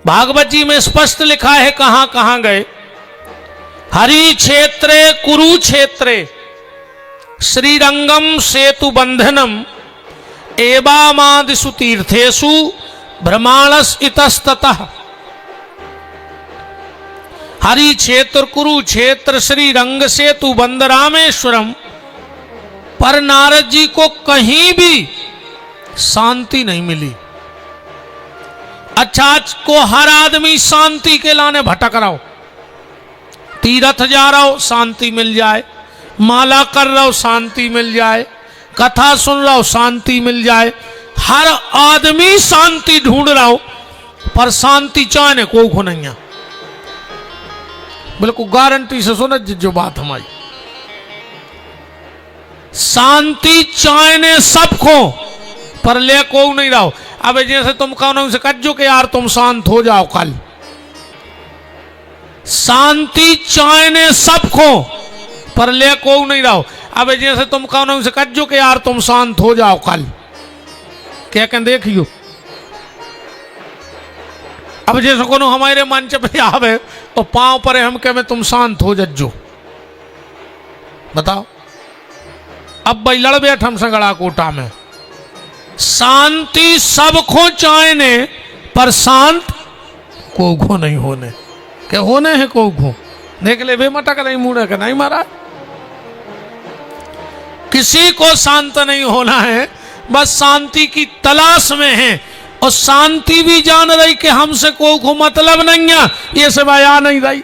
भागवत जी में स्पष्ट लिखा है, कहां कहां गए। हरि क्षेत्रे कुरुक्षेत्रे श्रीरंगम सेतु बंधनम एवामादिषु तीर्थेषु भ्रमाणस इतस्ततः। हरि क्षेत्र कुरुक्षेत्र श्रीरंग सेतु बंध रामेश्वरम पर नारद जी को कहीं भी शांति नहीं मिली। अच्छा को हर आदमी शांति के लाने भटक रहा हो, तीर्थ जा रहा हो शांति मिल जाए, माला कर रहा हो शांति मिल जाए, कथा सुन रहा हो शांति मिल जाए, हर आदमी शांति ढूंढ रहा हो, पर शांति चाहने को नहीं है। बिल्कुल गारंटी से सुनो जो बात हमारी, शांति चाहने सबको पर ले को नहीं रहो। अब जैसे तुम कहो से कहो कि यार तुम शांत हो जाओ कल, शांति चाहने सबको पर ले को नहीं रहो। अब जैसे तुम कहो से कहो कि यार तुम शांत हो जाओ कल, क्या कह देखियो। अब जैसे कोनो हमारे मंच पे आवे तो पांव पर हम कहे तुम शांत हो जज्जो, बताओ। अब भाई लड़ बैठ हम संगड़ा कोटा में, शांति सबको चाहने पर शांत को नहीं होने के होने हैं को देख ले बे मटक नहीं मुड़े के नहीं मारा। किसी को शांत नहीं होना है, बस शांति की तलाश में है। और शांति भी जान रही कि हमसे को मतलब नहीं है, ये सब आया नहीं रही,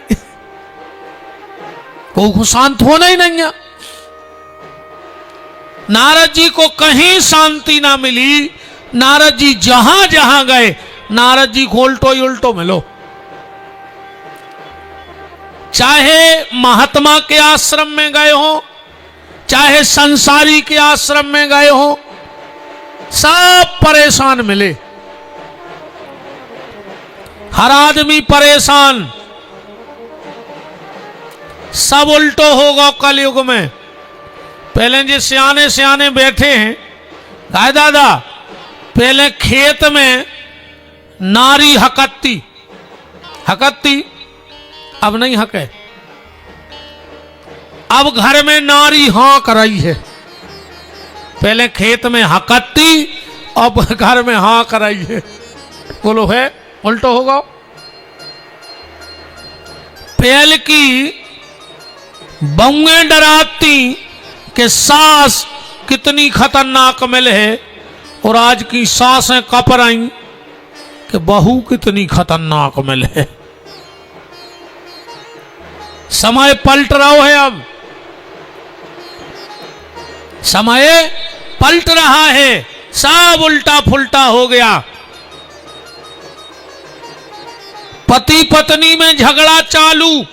को शांत होना ही नहीं है। नारद जी को कहीं शांति ना मिली। नारद जी जहां जहां गए, नारद जी को उल्टो ही उल्टो मिलो। चाहे महात्मा के आश्रम में गए हो, चाहे संसारी के आश्रम में गए हो, सब परेशान मिले। हर आदमी परेशान, सब उल्टो होगा कलयुग में। पहले जो सियाने सियाने बैठे हैं, गाय दादा पहले खेत में नारी हकत्ती हकत्ती, अब नहीं हके। अब घर में नारी हाँ कराई है। पहले खेत में हकत्ती, अब घर में हाँ कराई है। बोलो है उल्टो होगा। पहले की बहुएं डराती कि सास कितनी खतरनाक मिल है, और आज की सासें कप रही कि बहू कितनी खतरनाक मिल है। समय पलट रहा है, अब समय पलट रहा है, सब उल्टा फुल्टा हो गया। पति पत्नी में झगड़ा चालू,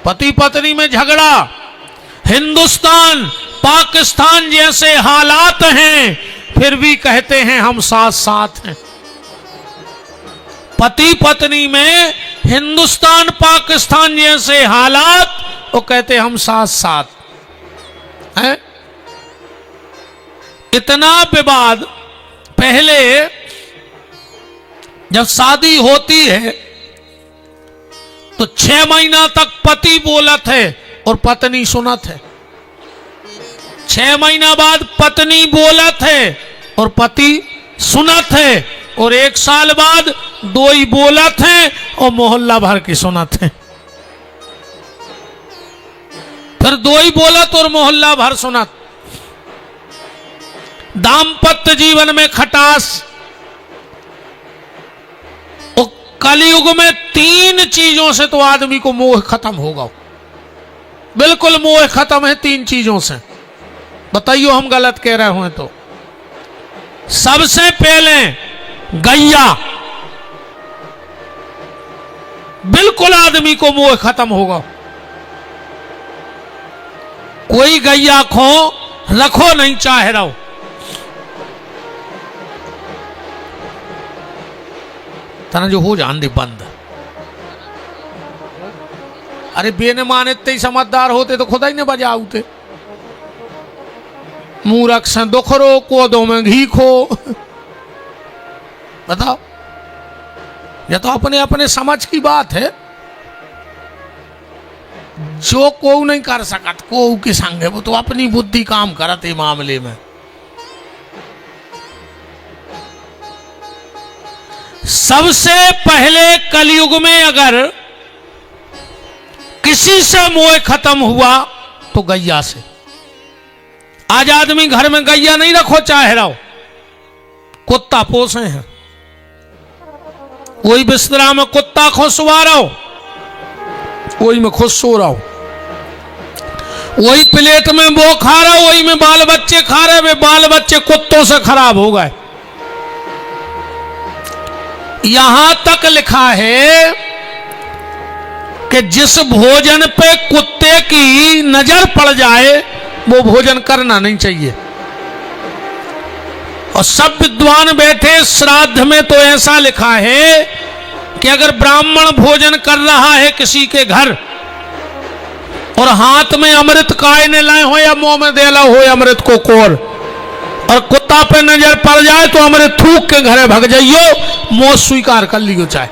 पति पत्नी में झगड़ा। हिंदुस्तान पाकिस्तान जैसे हालात हैं, फिर भी कहते हैं हम साथ साथ हैं। पति पत्नी में हिंदुस्तान पाकिस्तान जैसे हालात, वो कहते हम साथ साथ हैं। इतना विवाद। पहले जब शादी होती है तो 6 महीना तक पति बोलत है और पत्नी सुनत है। 6 महीना बाद पत्नी बोलत है और पति सुनत है, और 1 साल बाद 2 ही बोलत है और मोहल्ला भर की सुनत है। फिर 2 ही बोलत और मोहल्ला भर सुनत। दाम्पत्य जीवन में खटास। कलयुग में 3 चीजों से तो आदमी को मोह खत्म होगा। बिल्कुल मोह खत्म है 3 चीजों से। बताइयो हम गलत कह रहे हुए तो। सबसे पहले गैया, बिल्कुल आदमी को मोह खत्म होगा। कोई गैया खो रखो नहीं चाहे रहो। तना जो हो जान दे बंद। अरे बेने माने इतने समझदार होते तो खुदा ही ने बजाऊते। मूर्ख से दुखरो को दो में घी खो। बताओ, यह तो अपने अपने समझ की बात है। जो को नहीं कर सकत को के संग है, वो तो अपनी बुद्धि काम करते मामले में। सबसे पहले कलयुग में अगर किसी से मोह खत्म हुआ तो गैया से। आज आदमी घर में गैया नहीं रखो चाहे रहो, कुत्ता पोसे हैं। वही बिस्तरा में कुत्ता खुद सुवा रहो, वही में खुद सो रहा हो, वही प्लेट में वो खा रहा, वही में बाल बच्चे खा रहे। वे बाल बच्चे कुत्तों से खराब हो गए। यहां तक लिखा है कि जिस भोजन पे कुत्ते की नजर पड़ जाए वो भोजन करना नहीं चाहिए। और सब विद्वान बैठे श्राद्ध में तो ऐसा लिखा है कि अगर ब्राह्मण भोजन कर रहा है किसी के घर और हाथ में अमृत काय ने लाए हो या मुंह में देला हो अमृत को कोर, और कुत्ता पे नजर पड़ जाए तो अमृत थूक के घरे भग जाइयो, मौत स्वीकार कर लियो। चाहे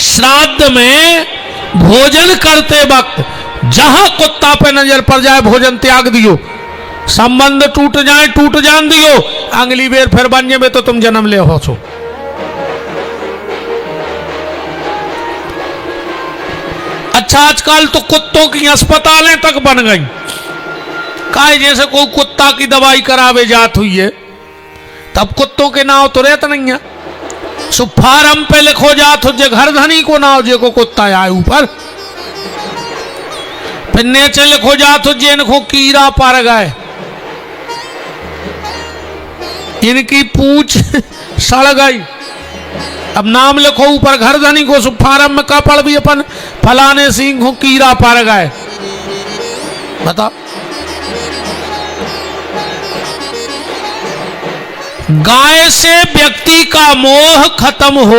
श्राद्ध में भोजन करते वक्त जहां कुत्ता पे नजर पड़ जाए भोजन त्याग दियो। संबंध टूट जाए टूट जान दियो, अगली बेर फिर बनने में तो तुम जन्म ले हो सो। अच्छा, आजकल तो कुत्तों की अस्पतालें तक बन गई। काय जैसे कोई कुत्ता की दवाई करावे जात हुई है, तब कुत्तों के नाव तो रहता नहीं है। सो फार्म पे लिखो जात हो जे घर धनी को नाव जे को कुत्ता आए ऊपर, फिर नीचे लिखो जात हो जे इनको कीड़ा पर गए, इनकी पूछ सड़ गई। अब नाम लिखो ऊपर घर धनी को, सो फार्म में कपड़ भी अपन फलाने सिंह को कीड़ा पर गए। बताओ, गाय से व्यक्ति का मोह खत्म हो